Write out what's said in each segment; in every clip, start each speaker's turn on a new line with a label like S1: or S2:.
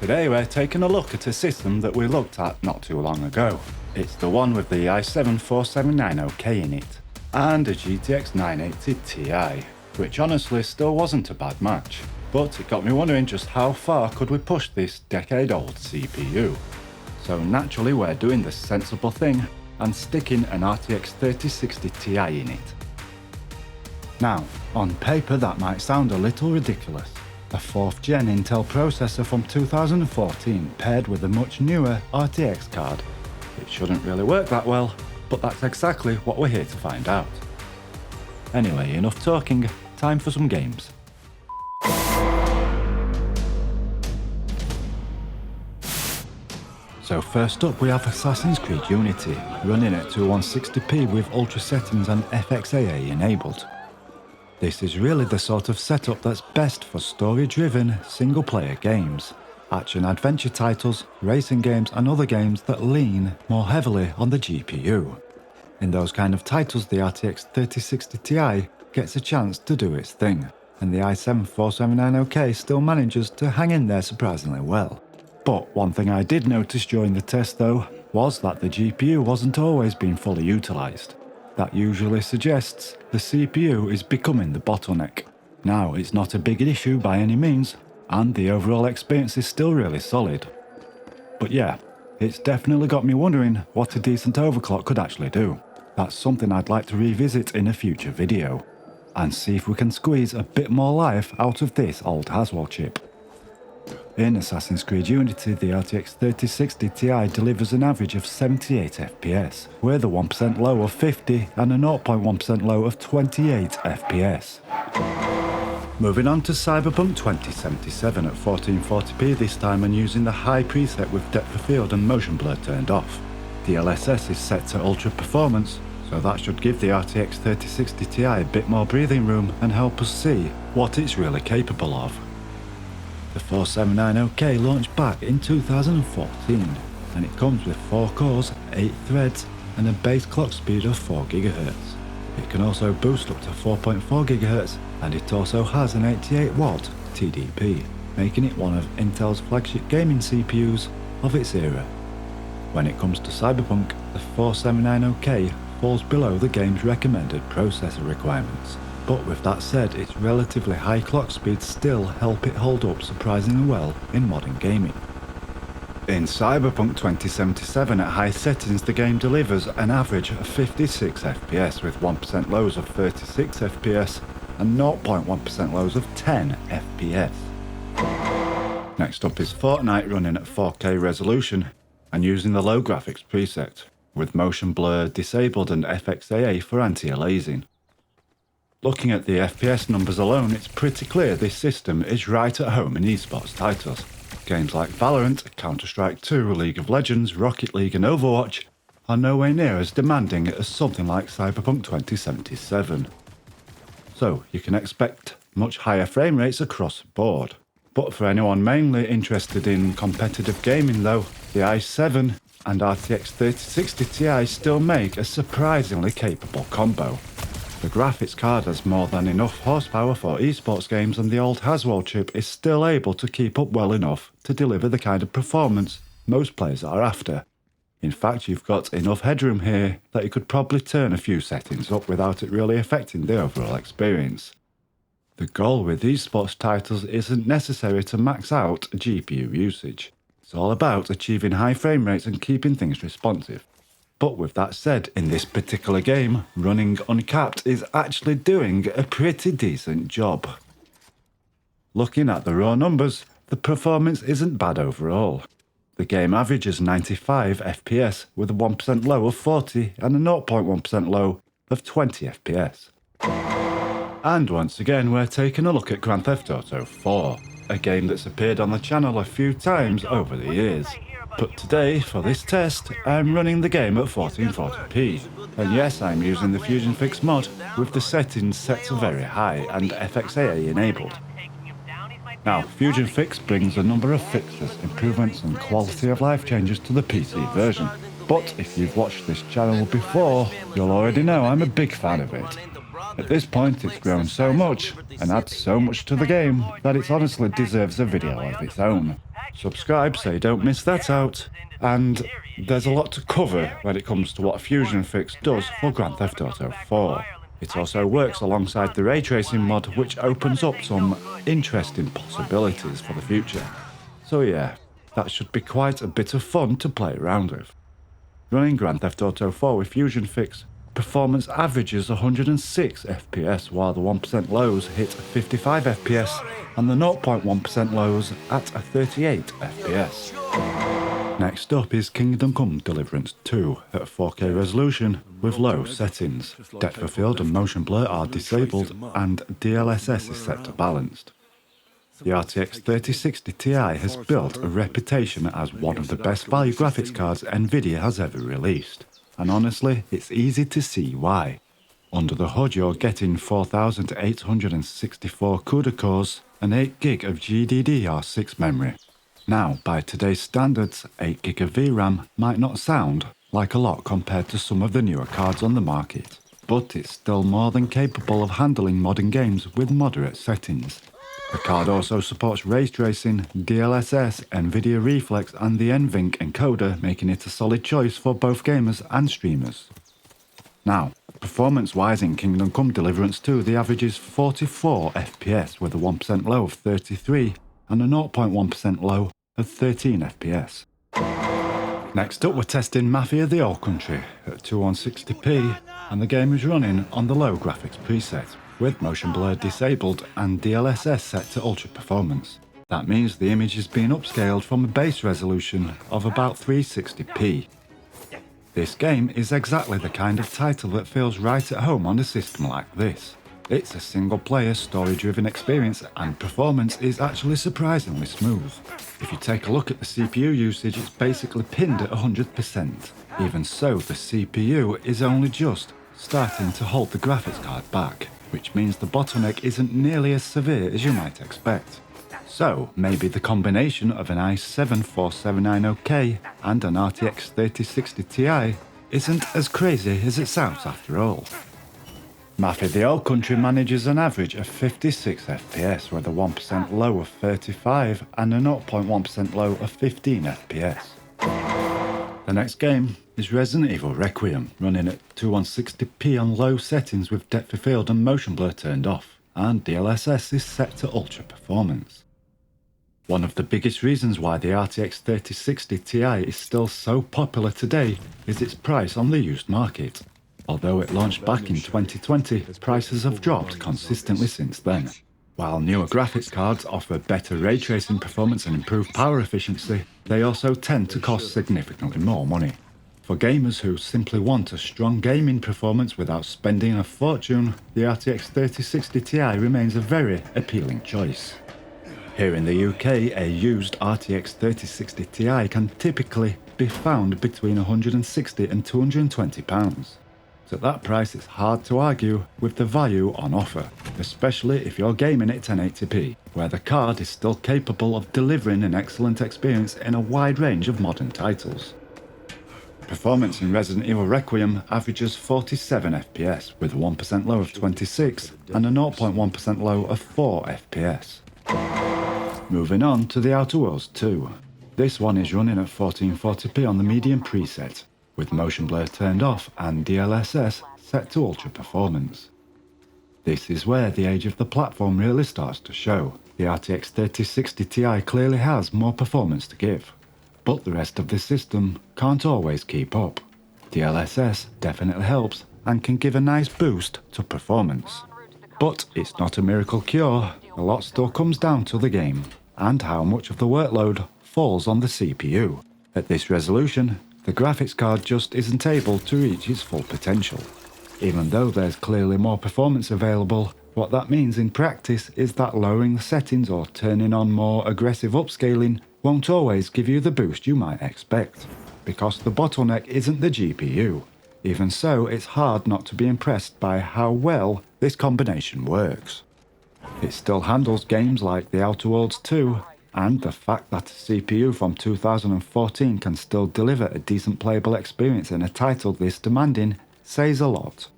S1: Today we're taking a look at a system that we looked at not too long ago. It's the one with the i7-4790K in it, and a GTX 980 Ti, which honestly still wasn't a bad match. But it got me wondering just how far could we push this decade-old CPU. So naturally we're doing the sensible thing and sticking an RTX 3060 Ti in it. Now, on paper that might sound a little ridiculous. A 4th gen Intel processor from 2014 paired with a much newer RTX card. It shouldn't really work that well, but that's exactly what we're here to find out. Anyway, enough talking, time for some games. So first up we have Assassin's Creed Unity, running at 2160p with ultra settings and FXAA enabled. This is really the sort of setup that's best for story-driven, single-player games, action-adventure titles, racing games and other games that lean more heavily on the GPU. In those kind of titles, the RTX 3060 Ti gets a chance to do its thing, and the i7-4790K still manages to hang in there surprisingly well. But one thing I did notice during the test though, was that the GPU wasn't always being fully utilised. That usually suggests the CPU is becoming the bottleneck. Now, it's not a big issue by any means, and the overall experience is still really solid. But yeah, it's definitely got me wondering what a decent overclock could actually do. That's something I'd like to revisit in a future video, and see if we can squeeze a bit more life out of this old Haswell chip. In Assassin's Creed Unity, the RTX 3060 Ti delivers an average of 78 FPS, with a 1% low of 50 and a 0.1% low of 28 FPS. Moving on to Cyberpunk 2077 at 1440p this time and using the high preset with depth of field and motion blur turned off. The LSS is set to ultra performance, so that should give the RTX 3060 Ti a bit more breathing room and help us see what it's really capable of. The 4790K launched back in 2014, and it comes with 4 cores, 8 threads, and a base clock speed of 4 GHz. It can also boost up to 4.4 GHz, and it also has an 88-watt TDP, making it one of Intel's flagship gaming CPUs of its era. When it comes to Cyberpunk, the 4790K falls below the game's recommended processor requirements. But with that said, its relatively high clock speeds still help it hold up surprisingly well in modern gaming. In Cyberpunk 2077 at high settings, the game delivers an average of 56 FPS with 1% lows of 36 FPS and 0.1% lows of 10 FPS. Next up is Fortnite running at 4K resolution and using the low graphics preset, with motion blur disabled and FXAA for anti-aliasing. Looking at the FPS numbers alone, it's pretty clear this system is right at home in esports titles. Games like Valorant, Counter-Strike 2, League of Legends, Rocket League and Overwatch are nowhere near as demanding as something like Cyberpunk 2077. So you can expect much higher frame rates across the board. But for anyone mainly interested in competitive gaming though, the i7 and RTX 3060 Ti still make a surprisingly capable combo. The graphics card has more than enough horsepower for esports games, and the old Haswell chip is still able to keep up well enough to deliver the kind of performance most players are after. In fact, you've got enough headroom here that you could probably turn a few settings up without it really affecting the overall experience. The goal with esports titles isn't necessary to max out GPU usage. It's all about achieving high frame rates and keeping things responsive. But with that said, in this particular game, running uncapped is actually doing a pretty decent job. Looking at the raw numbers, the performance isn't bad overall. The game averages 95 FPS with a 1% low of 40 and a 0.1% low of 20 FPS. And once again, we're taking a look at Grand Theft Auto 4, a game that's appeared on the channel a few times over the years. But today, for this test, I'm running the game at 1440p. And yes, I'm using the FusionFix mod with the settings set to very high and FXAA enabled. Now, FusionFix brings a number of fixes, improvements and quality of life changes to the PC version. But if you've watched this channel before, you'll already know I'm a big fan of it. At this point, it's grown so much and adds so much to the game that it honestly deserves a video of its own. Subscribe so you don't miss that out, and there's a lot to cover when it comes to what FusionFix does for Grand Theft Auto 4. It also works alongside the ray tracing mod, which opens up some interesting possibilities for the future. So yeah, that should be quite a bit of fun to play around with. Running Grand Theft Auto 4 with FusionFix, performance averages 106 FPS, while the 1% lows hit 55 FPS and the 0.1% lows at 38 FPS. Next up is Kingdom Come Deliverance 2 at 4K resolution with low settings. Depth of field and motion blur are disabled and DLSS is set to balanced. The RTX 3060 Ti has built a reputation as one of the best value graphics cards NVIDIA has ever released. And honestly, it's easy to see why. Under the hood you're getting 4864 CUDA cores and 8GB of GDDR6 memory. Now, by today's standards, 8GB of VRAM might not sound like a lot compared to some of the newer cards on the market, but it's still more than capable of handling modern games with moderate settings. The card also supports ray tracing, DLSS, NVIDIA Reflex and the NVINC encoder, making it a solid choice for both gamers and streamers. Now, performance-wise in Kingdom Come Deliverance 2, the average is 44 FPS with a 1% low of 33 and a 0.1% low of 13 FPS. Next up we're testing Mafia the Old Country at 2160p, and the game is running on the low graphics preset, with motion blur disabled and DLSS set to ultra performance. That means the image is being upscaled from a base resolution of about 360p. This game is exactly the kind of title that feels right at home on a system like this. It's a single player story driven experience and performance is actually surprisingly smooth. If you take a look at the CPU usage, it's basically pinned at 100%. Even so, the CPU is only just starting to hold the graphics card back, which means the bottleneck isn't nearly as severe as you might expect. So, maybe the combination of an i7-4790K and an RTX 3060 Ti isn't as crazy as it sounds after all. Mafia the Old Country manages an average of 56 FPS with a 1% low of 35 and a 0.1% low of 15 FPS. The next game is Resident Evil Requiem, running at 2160p on low settings with depth of field and motion blur turned off, and DLSS is set to ultra performance. One of the biggest reasons why the RTX 3060 Ti is still so popular today is its price on the used market. Although it launched back in 2020, prices have dropped consistently since then. While newer graphics cards offer better ray tracing performance and improved power efficiency, they also tend to cost significantly more money. For gamers who simply want a strong gaming performance without spending a fortune, the RTX 3060 Ti remains a very appealing choice. Here in the UK, a used RTX 3060 Ti can typically be found between £160 and £220. At that price, it's hard to argue with the value on offer, especially if you're gaming at 1080p, where the card is still capable of delivering an excellent experience in a wide range of modern titles. Performance in Resident Evil Requiem averages 47 FPS, with a 1% low of 26 and a 0.1% low of 4 FPS. Moving on to The Outer Worlds 2. This one is running at 1440p on the medium preset, with motion blur turned off and DLSS set to ultra performance. This is where the age of the platform really starts to show. The RTX 3060 Ti clearly has more performance to give, but the rest of the system can't always keep up. DLSS definitely helps and can give a nice boost to performance. But it's not a miracle cure, a lot still comes down to the game, and how much of the workload falls on the CPU. At this resolution, the graphics card just isn't able to reach its full potential. Even though there's clearly more performance available, what that means in practice is that lowering the settings or turning on more aggressive upscaling won't always give you the boost you might expect, because the bottleneck isn't the GPU. Even so, it's hard not to be impressed by how well this combination works. It still handles games like The Outer Worlds 2, and the fact that a CPU from 2014 can still deliver a decent playable experience in a title this demanding says a lot.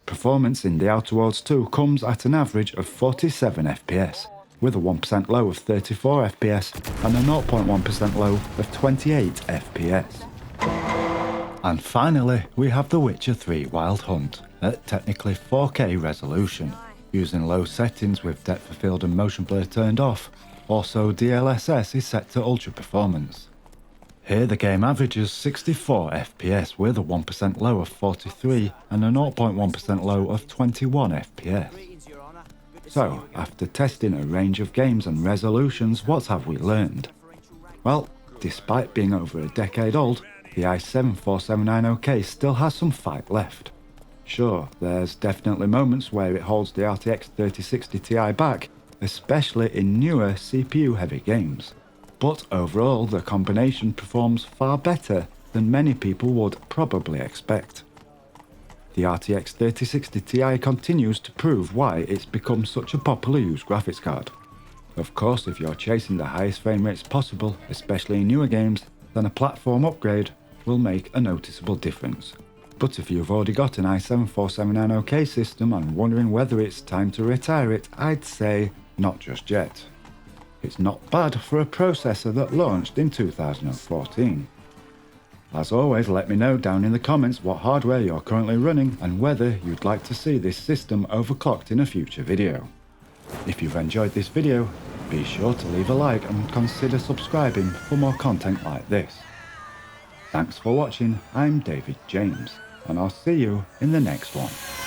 S1: Performance in The Outer Worlds 2 comes at an average of 47 FPS, with a 1% low of 34 FPS and a 0.1% low of 28 FPS. And finally, we have The Witcher 3 Wild Hunt at technically 4K resolution, using low settings with depth of field and motion blur turned off. Also, DLSS is set to ultra performance. Here the game averages 64 FPS with a 1% low of 43 and a 0.1% low of 21 FPS. So, after testing a range of games and resolutions, what have we learned? Well, despite being over a decade old, the i7-4790K still has some fight left. Sure, there's definitely moments where it holds the RTX 3060 Ti back, especially in newer CPU-heavy games. But overall, the combination performs far better than many people would probably expect. The RTX 3060 Ti continues to prove why it's become such a popular used graphics card. Of course, if you're chasing the highest frame rates possible, especially in newer games, then a platform upgrade will make a noticeable difference. But if you've already got an i7-4790K system and wondering whether it's time to retire it, I'd say not just yet. It's not bad for a processor that launched in 2014. As always, let me know down in the comments what hardware you're currently running and whether you'd like to see this system overclocked in a future video. If you've enjoyed this video, be sure to leave a like and consider subscribing for more content like this. Thanks for watching, I'm David James, and I'll see you in the next one.